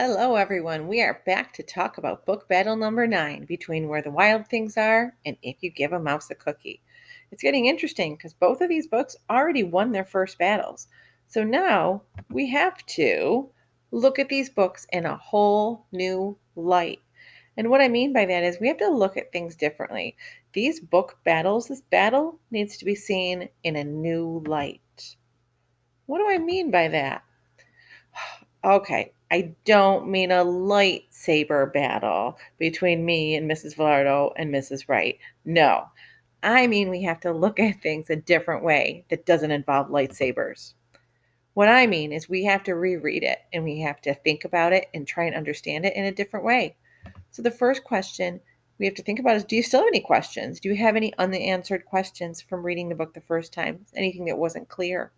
Hello, everyone. We are back to talk about book battle number 9 between Where the Wild Things Are and If You Give a Mouse a Cookie. It's getting interesting because both of these books already won their first battles. So now we have to look at these books in a whole new light. And what I mean by that is we have to look at things differently. These book battles, this battle needs to be seen in a new light. What do I mean by that? Okay, I don't mean a lightsaber battle between me and Mrs. Villardo and Mrs. Wright. No, I mean we have to look at things a different way that doesn't involve lightsabers. What I mean is we have to reread it and we have to think about it and try and understand it in a different way. So the first question we have to think about is, do you still have any questions? Do you have any unanswered questions from reading the book the first time? Anything that wasn't clear?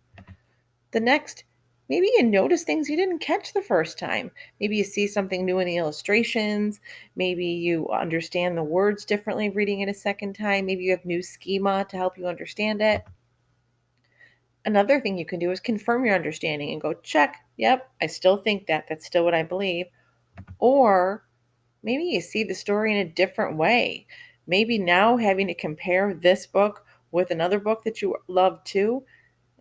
The next, maybe you notice things you didn't catch the first time. Maybe you see something new in the illustrations. Maybe you understand the words differently reading it a second time. Maybe you have new schema to help you understand it. Another thing you can do is confirm your understanding and go, check, yep, I still think that. That's still what I believe. Or maybe you see the story in a different way. Maybe now having to compare this book with another book that you love too,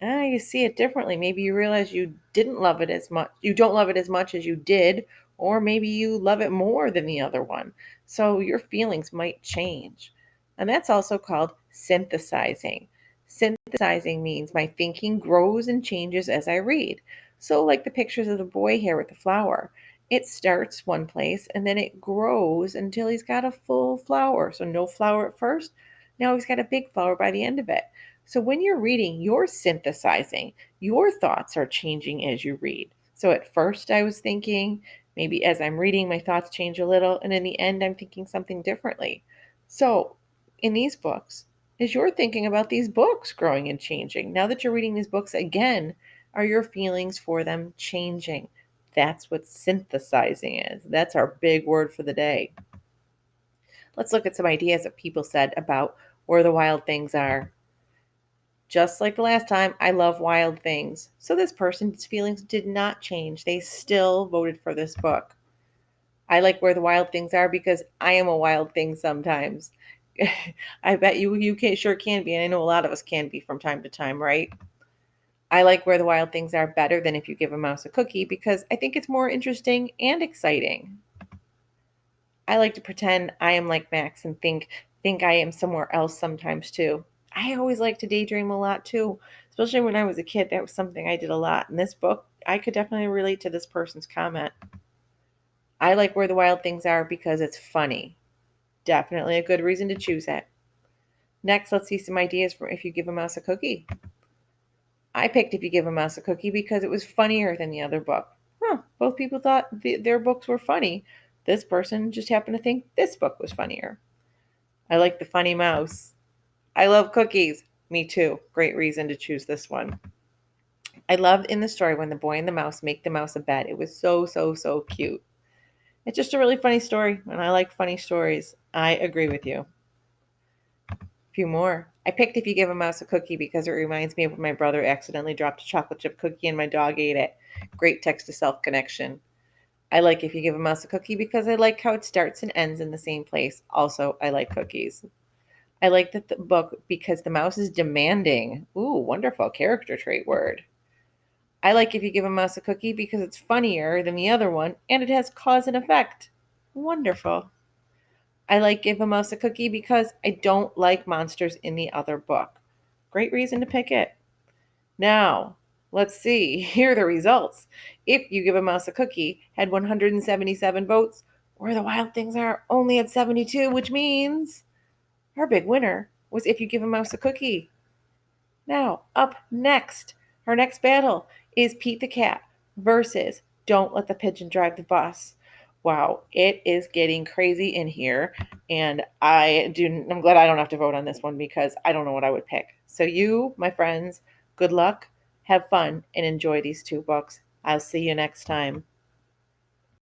you see it differently. Maybe you realize you didn't love it as much. You don't love it as much as you did, or maybe you love it more than the other one. So your feelings might change. And that's also called synthesizing. Synthesizing means my thinking grows and changes as I read. So, like the pictures of the boy here with the flower, it starts one place and then it grows until he's got a full flower. So, no flower at first. Now he's got a big flower by the end of it. So when you're reading, you're synthesizing. Your thoughts are changing as you read. So at first I was thinking, maybe as I'm reading, my thoughts change a little, and in the end, I'm thinking something differently. So in these books, as you're thinking about these books growing and changing, now that you're reading these books again, are your feelings for them changing? That's what synthesizing is. That's our big word for the day. Let's look at some ideas that people said about where the wild things are. Just like the last time, I love wild things. So this person's feelings did not change. They still voted for this book. I like Where the Wild Things Are because I am a wild thing sometimes. I bet you sure can be, and I know a lot of us can be from time to time, right? I like Where the Wild Things Are better than If You Give a Mouse a Cookie because I think it's more interesting and exciting. I like to pretend I am like Max and think I am somewhere else sometimes too. I always like to daydream a lot too, especially when I was a kid. That was something I did a lot. In this book, I could definitely relate to this person's comment. I like Where the Wild Things Are because it's funny. Definitely a good reason to choose it. Next, let's see some ideas for If You Give a Mouse a Cookie. I picked If You Give a Mouse a Cookie because it was funnier than the other book. Both people thought their books were funny. This person just happened to think this book was funnier. I like the funny mouse. I love cookies. Me too. Great reason to choose this one. I loved in the story when the boy and the mouse make the mouse a bed. It was so, so, so cute. It's just a really funny story, and I like funny stories. I agree with you. A few more. I picked If You Give a Mouse a Cookie because it reminds me of when my brother accidentally dropped a chocolate chip cookie and my dog ate it. Great text to self connection. I like If You Give a Mouse a Cookie because I like how it starts and ends in the same place. Also, I like cookies. I like the book because the mouse is demanding. Ooh, wonderful character trait word. I like If You Give a Mouse a Cookie because it's funnier than the other one and it has cause and effect. Wonderful. I like Give a Mouse a Cookie because I don't like monsters in the other book. Great reason to pick it. Now, let's see. Here are the results. If You Give a Mouse a Cookie had 177 votes, Where the Wild Things Are only at 72, which means our big winner was If You Give a Mouse a Cookie. Now, up next, our next battle is Pete the Cat versus Don't Let the Pigeon Drive the Bus. Wow, it is getting crazy in here, and I'm glad I don't have to vote on this one because I don't know what I would pick. So you, my friends, good luck, have fun, and enjoy these two books. I'll see you next time.